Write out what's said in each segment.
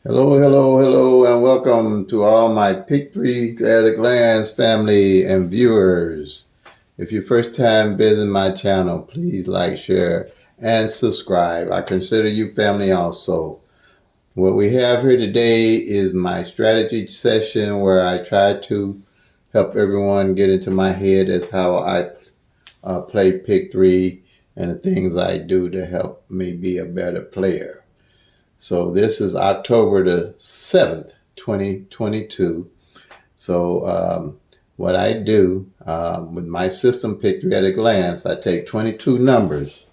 Hello, hello, hello, and welcome to all my Pick 3 at a Glance family and viewers. If you first time visiting my channel, please like, share, and subscribe. I consider you family also. What we have here today is my strategy session where I try to help everyone get into my head as how I play Pick 3 and the things I do to help me be a better player. So this is October the 7th, 2022. So what I do with my system pick three at a glance, I take 22 numbers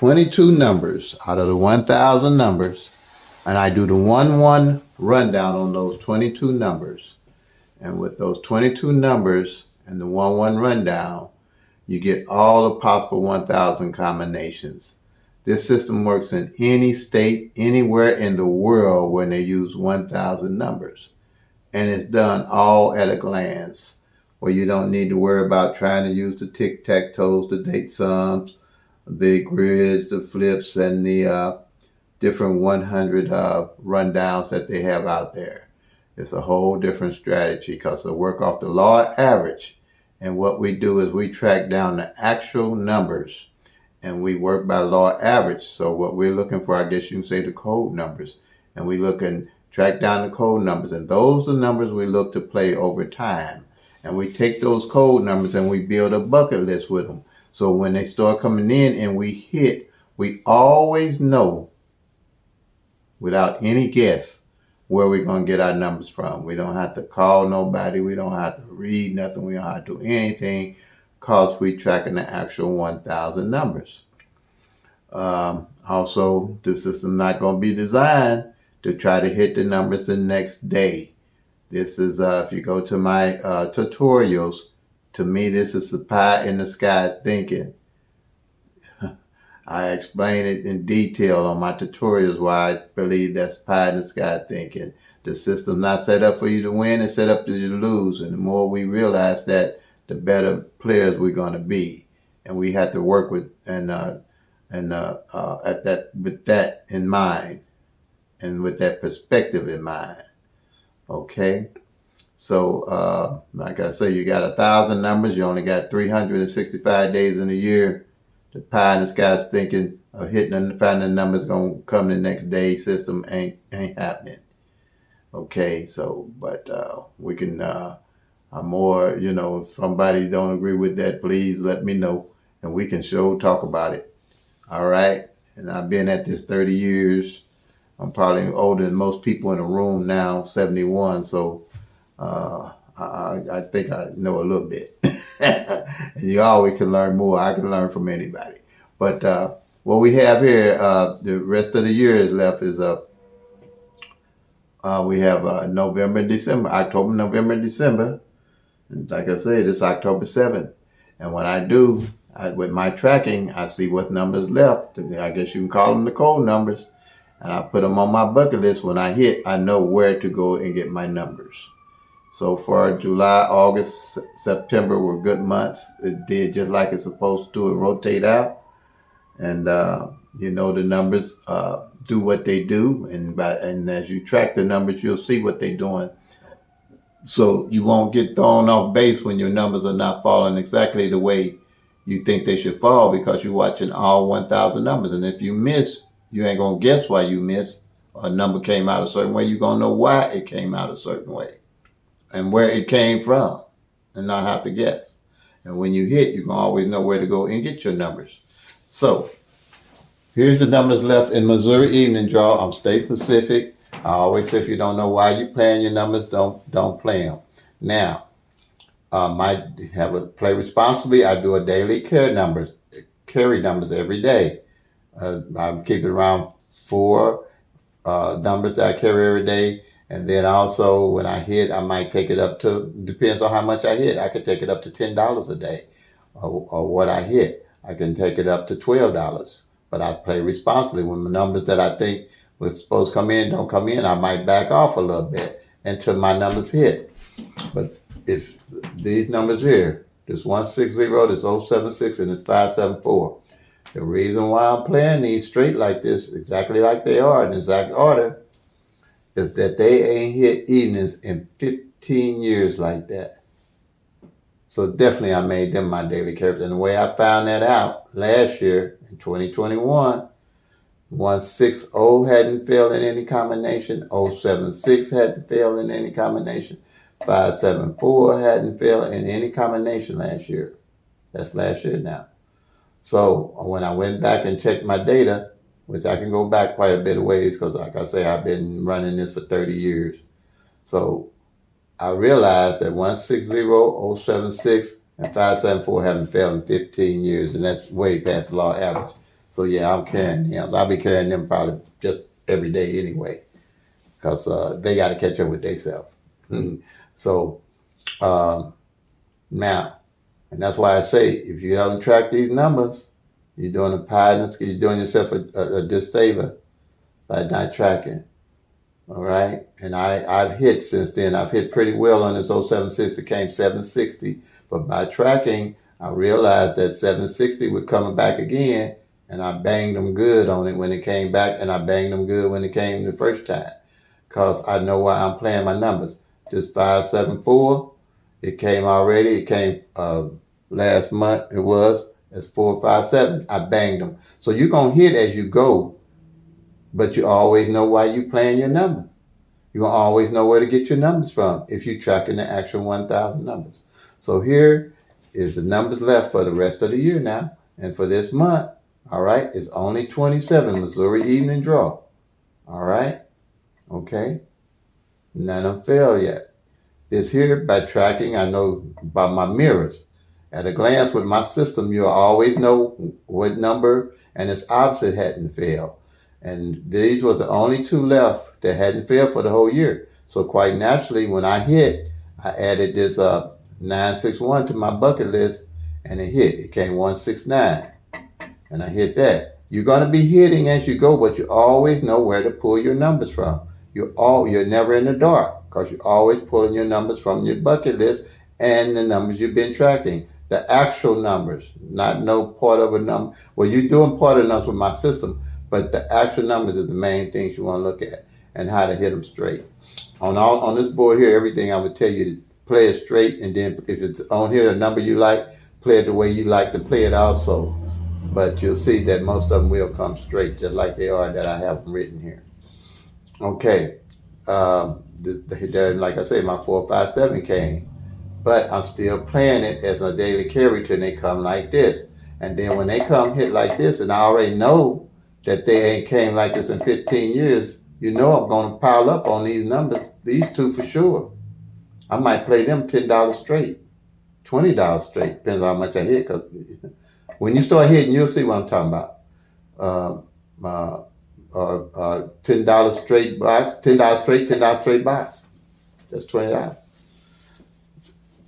out of the 1,000 numbers, and I do the 1-1 rundown on those 22 numbers. And with those 22 numbers and the 1-1 rundown, you get all the possible 1,000 combinations. This system works in any state, anywhere in the world where they use 1,000 numbers. And it's done all at a glance, where you don't need to worry about trying to use the tic-tac-toes, the date sums, the grids, the flips, and the different 100 rundowns that they have out there. It's a whole different strategy because they work off the law average. And what we do is we track down the actual numbers and we work by law average. So what we're looking for, I guess you can say the code numbers. And we look and track down the code numbers. And those are the numbers we look to play over time. And we take those code numbers and we build a bucket list with them. So when they start coming in and we hit, we always know without any guess where we're going to get our numbers from. We don't have to call nobody. We don't have to read nothing. We don't have to do anything because we're tracking the actual 1,000 numbers. Also, the system not going to be designed to try to hit the numbers the next day. This is, if you go to my tutorials, to me, this is the pie in the sky thinking. I explain it in detail on my tutorials why I believe that's pie in the sky thinking. The system's not set up for you to win, it's set up for you to lose. And the more we realize that, the better players we're going to be. And we have to work with with that in mind and with that perspective in mind. Okay. So, like I say, you got 1,000 numbers. You only got 365 days in a year. The pie in the sky's thinking of hitting and finding the numbers gonna come the next day system ain't happening. Okay, so but we can more, if somebody don't agree with that, please let me know and we can talk about it. All right. And I've been at this 30 years. I'm probably older than most people in the room now, 71. So I think I know a little bit. And you always can learn more. I can learn from anybody. But what we have here, the rest of the year is left is we have November and December, October, November, and December. And like I said, it's October 7th. And what I do with my tracking, I see what numbers left. I guess you can call them the code numbers. And I put them on my bucket list. When I hit, I know where to go and get my numbers. So far, July, August, September were good months. It did just like it's supposed to. It rotate out. And, the numbers do what they do. And as you track the numbers, you'll see what they're doing. So you won't get thrown off base when your numbers are not falling exactly the way you think they should fall because you're watching all 1,000 numbers. And if you miss, you ain't going to guess why you missed. Or a number came out a certain way. You're going to know why it came out a certain way and where it came from and not have to guess. And when you hit, you can always know where to go and get your numbers. So here's the numbers left in Missouri Evening Draw. I'm State Pacific. I always say if you don't know why you're playing your numbers, don't play them. Now, I have a play responsibly. I do a daily carry numbers every day. I keep it around 4 numbers that I carry every day. And then also when I hit, I might take it up to, depends on how much I hit. I could take it up to $10 a day or what I hit. I can take it up to $12. But I play responsibly. When the numbers that I think was supposed to come in don't come in, I might back off a little bit until my numbers hit. But if these numbers here, there's 160, there's 076, and it's 574. The reason why I'm playing these straight like this, exactly like they are in exact order, is that they ain't hit evenings in 15 years like that. So definitely I made them my daily carries. And the way I found that out last year in 2021, 160 hadn't failed in any combination, 076 hadn't failed in any combination, 574 hadn't failed in any combination last year. That's last year now. So when I went back and checked my data, which I can go back quite a bit of ways because like I say, I've been running this for 30 years. So I realized that 160, 076, and 574 haven't failed in 15 years, and that's way past the law average. So yeah, I'm carrying them. I'll be carrying them probably just every day anyway, because they got to catch up with themselves. So now, and that's why I say, if you haven't tracked these numbers, you're doing a partners, you're doing yourself a disfavor by not tracking. All right. And I've hit since then. I've hit pretty well on this 076. It came 760. But by tracking, I realized that 760 would come back again. And I banged them good on it when it came back. And I banged them good when it came the first time. Because I know why I'm playing my numbers. This 574, it came already. It came last month. It was. It's 457. I banged them. So you're going to hit as you go. But you always know why you playing your numbers. You're going to always know where to get your numbers from if you're tracking the actual 1,000 numbers. So here is the numbers left for the rest of the year now. And for this month, all right, it's only 27, Missouri evening draw. All right? Okay? None of them failed yet. This here, by tracking, I know by my mirrors. At a glance with my system, you'll always know what number and its opposite hadn't failed. And these were the only two left that hadn't failed for the whole year. So quite naturally, when I hit, I added this 961 to my bucket list, and it hit. It came 169, and I hit that. You're going to be hitting as you go, but you always know where to pull your numbers from. You're never in the dark because you're always pulling your numbers from your bucket list and the numbers you've been tracking. The actual numbers, not no part of a number. Well, you're doing part of the numbers with my system, but the actual numbers are the main things you want to look at and how to hit them straight. On this board here, everything I would tell you to play it straight, and then if it's on here a number you like, play it the way you like to play it also. But you'll see that most of them will come straight, just like they are that I have them written here. Okay, like I say, my 457 came, but I'm still playing it as a daily carry till they come like this. And then when they come hit like this, and I already know that they ain't came like this in 15 years, you know I'm going to pile up on these numbers, these two for sure. I might play them $10 straight, $20 straight, depends on how much I hit. Cause when you start hitting, you'll see what I'm talking about. $10 straight box, $10 straight box. That's $20.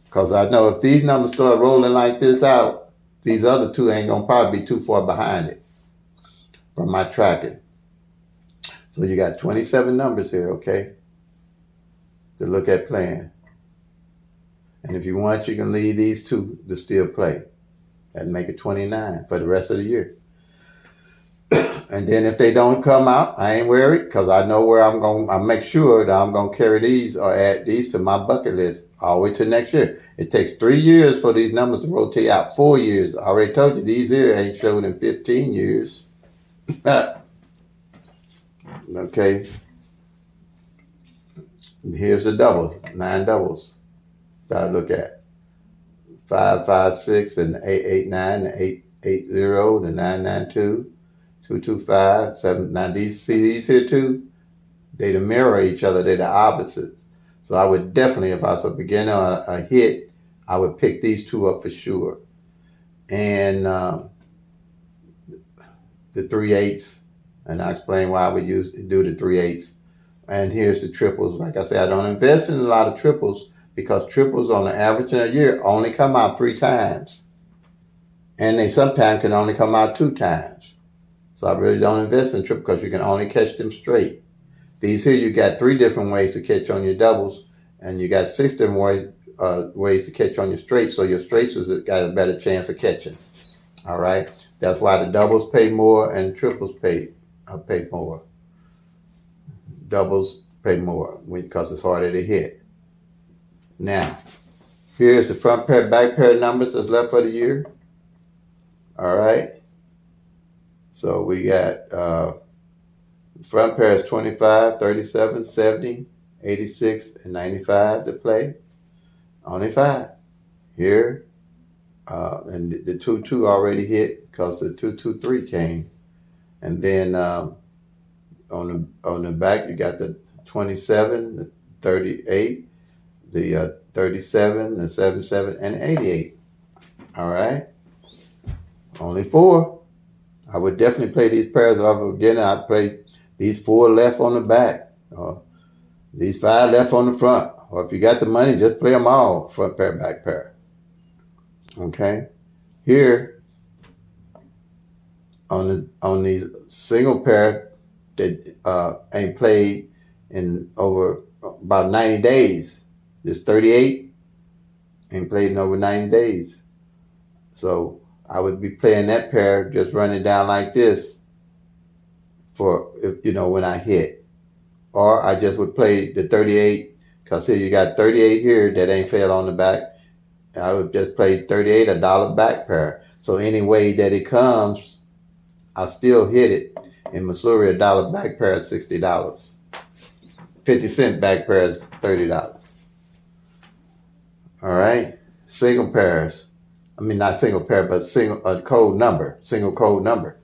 Because I know if these numbers start rolling like this out, these other two ain't going to probably be too far behind it from my tracking. So you got 27 numbers here, okay, to look at playing. And if you want, you can leave these two to still play and make it 29 for the rest of the year. And then if they don't come out, I ain't worried because I know where I make sure that I'm going to carry these or add these to my bucket list all the way to next year. It takes 3 years for these numbers to rotate out. 4 years. I already told you these here ain't showed in 15 years. Okay. Here's the doubles, 9 doubles that I look at. 556 and 889, the 880, the 992. 225, 7. Now these here two, they the mirror each other. They're the opposites. So I would definitely, if I was a beginner or a hit, I would pick these two up for sure. And the 3/8, and I explain why I would do the 3/8. And here's the triples. Like I said, I don't invest in a lot of triples because triples on the average in a year only come out 3 times. And they sometimes can only come out 2 times. So I really don't invest in triple because you can only catch them straight. These here, you got 3 different ways to catch on your doubles, and you got 6 different ways to catch on your straights. So your straights has got a better chance of catching. All right, that's why the doubles pay more and triples pay more. Doubles pay more because it's harder to hit. Now, here's the front pair, back pair numbers that's left for the year. All right. So we got front pair is 25, 37, 70, 86, and 95 to play. Only 5. Here, and the 2-2 already hit because the 2-2-3 came. And then on the back, you got the 27, the 38, the 37, the 77, and 88. All right. Only 4. I would definitely play these pairs off again. I'd play these 4 left on the back, or these 5 left on the front. Or if you got the money, just play them all, front pair, back pair. Okay. Here, on these single pair that ain't played in over about 90 days. This 38 ain't played in over 90 days. So I would be playing that pair, just running down like this for, when I hit. Or I just would play the 38, because here you got 38 here that ain't failed on the back. I would just play 38, $1 back pair. So any way that it comes, I still hit it. In Missouri, $1 back pair is $60. 50-cent back pair is $30. All right. Single pairs. I mean, not single pair, but single code number. Single code number.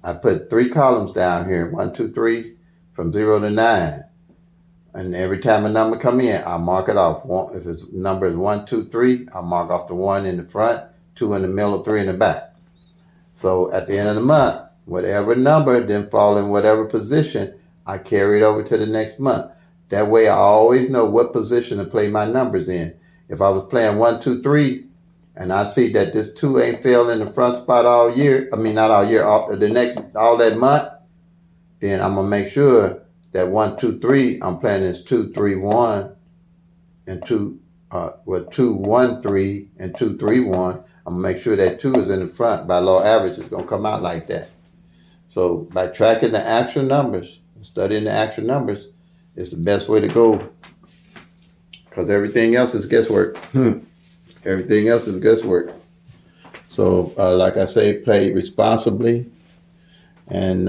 I put 3 columns down here. 1, 2, 3, from 0 to 9. And every time a number come in, I mark it off. If its number is 1, 2, 3, I mark off the 1 in the front, 2 in the middle, 3 in the back. So at the end of the month, whatever number then fall in whatever position, I carry it over to the next month. That way I always know what position to play my numbers in. If I was playing 1, 2, 3, and I see that this 2 ain't failed in the front spot all year, I mean not all year, all that month, then I'm gonna make sure that 1, 2, 3, I'm playing this 2, 3, 1, and 2, 2, 1, 3, and 2, 3, 1. I'm gonna make sure that 2 is in the front. By law of average, it's gonna come out like that. So by tracking the actual numbers, studying the actual numbers, is the best way to go. Because everything else is guesswork. Everything else is guesswork. So like I say, play responsibly, and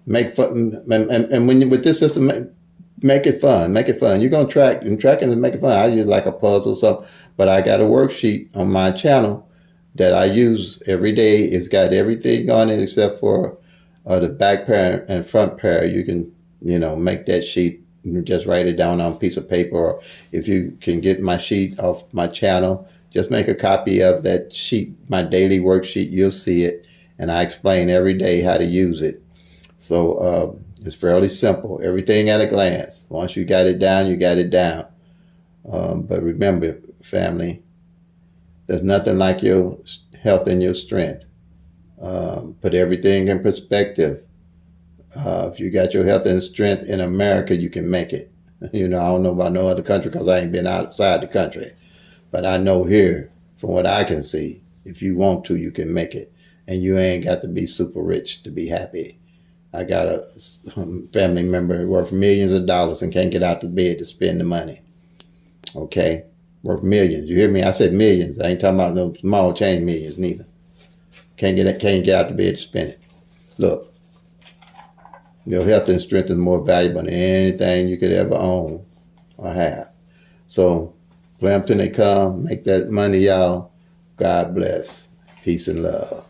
make fun. And when you with this system, make it fun. Make it fun. You're gonna track, and tracking is make it fun. I use like a puzzle or something, but I got a worksheet on my channel that I use every day. It's got everything on it except for the back pair and front pair. You can make that sheet. You just write it down on a piece of paper, or if you can get my sheet off my channel, just make a copy of that sheet, my daily worksheet. You'll see it, and I explain every day how to use it. So it's fairly simple. Everything at a glance. Once you got it down, you got it down. But remember, family, there's nothing like your health and your strength. Put everything in perspective. If you got your health and strength in America, you can make it. I don't know about no other country because I ain't been outside the country. But I know here, from what I can see, if you want to, you can make it. And you ain't got to be super rich to be happy. I got a family member worth millions of dollars and can't get out of bed to spend the money. Okay? Worth millions. You hear me? I said millions. I ain't talking about no small change millions neither. Can't get out of bed to spend it. Look. Your health and strength is more valuable than anything you could ever own or have. So, play them till they come. Make that money, y'all. God bless. Peace and love.